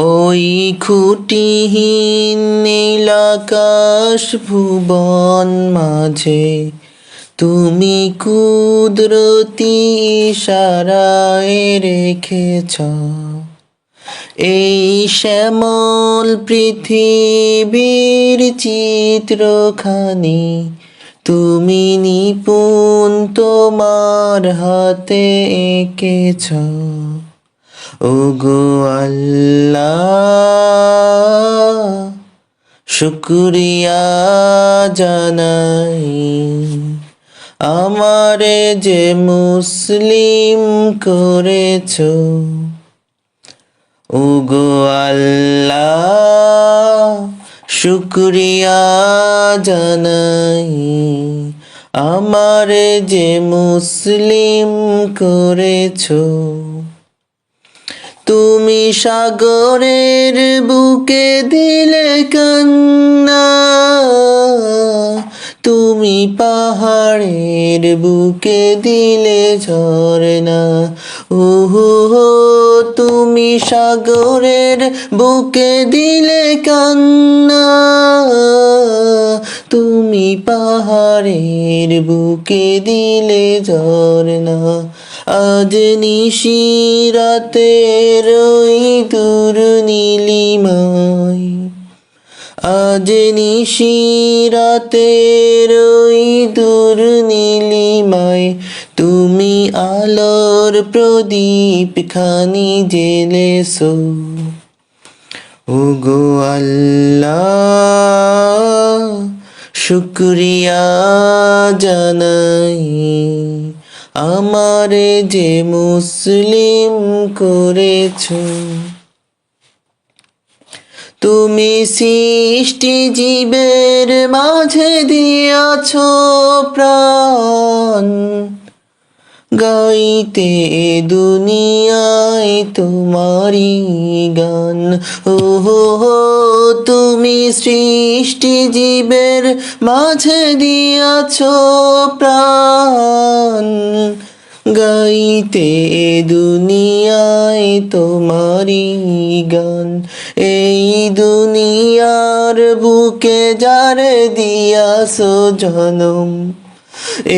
ওই খুঁটিহীন নীল আকাশ ভুবন মাঝে তুমি কুদরতি ইশারায় রেখেছ এই শ্যামল পৃথিবীর চিত্রখানি তুমি নিপুণ তোমার হাতে এঁকেছ। ওগো আল্লাহ শুকরিয়া জানাই আমারে যে মুসলিম করেছ। ওগো আল্লাহ শুকরিয়া জানাই আমারে যে মুসলিম করেছ। তুমি সাগরের বুকে দিলে কান্না, তুমি পাহাড়ের বুকে দিলে ঝরনা। ওহো তুমি সাগরের বুকে দিলে কান্না, তুমি পাহাড়ের বুকে দিলে ঝরনা। আজ নিশিরাতের ওই দূর নীলিমায়, আজ নিশিরাতের ওই দূর নীলিমায় তুমি আলোর প্রদীপ খানি জ্বেলেছো। ওগো আল্লাহ শুকরিয়া জানাই আমারে যে মুসলিম করেছ। তুমি সৃষ্টি জীবের মাঝে দিয়াছ প্রাণ, গাইতে দুনিয়ায় তোমারি গান। ওহো তুমি সৃষ্টি জীবের মাঝে দিয়াছ প্রাণ, গাইতে দুনিয়ায় তোমারি গান। এই দুনিয়ার বুকে যারে দিয়াছ জনম,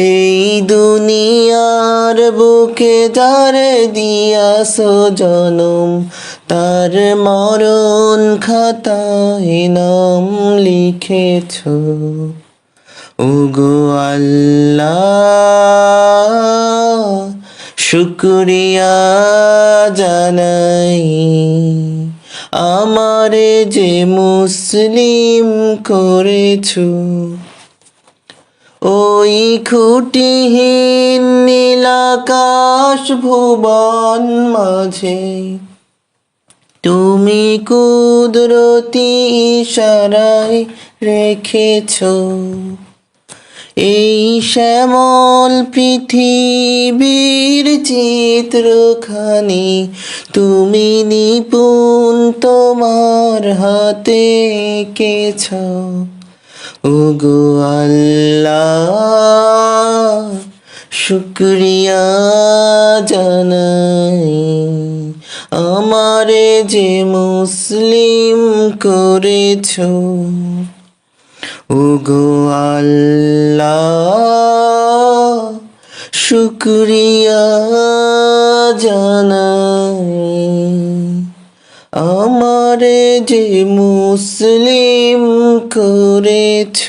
এই দুনিয়ার বুকে যারে দিয়াছ জনম, তার মরণ খাতায় নাম লিখেছ। ওগো আল্লাহ শুকরিয়া জানাই আমারে যে মুসলিম করেছ। ওই খুঁটিহীন নীল আকাশ ভুবন মাঝে তুমি কুদরতি ইশারায় রেখেছ এই শ্যামল পৃথিবীর চিত্রখানি তুমি নিপুণ তোমার হাতে এঁকেছ। ওগো আল্লাহ শুকরিয়া জানাই আমারে যে মুসলিম করেছ। ওগো আল্লাহ শুকরিয়া জানাই আমারে যে মুসলিম করেছ।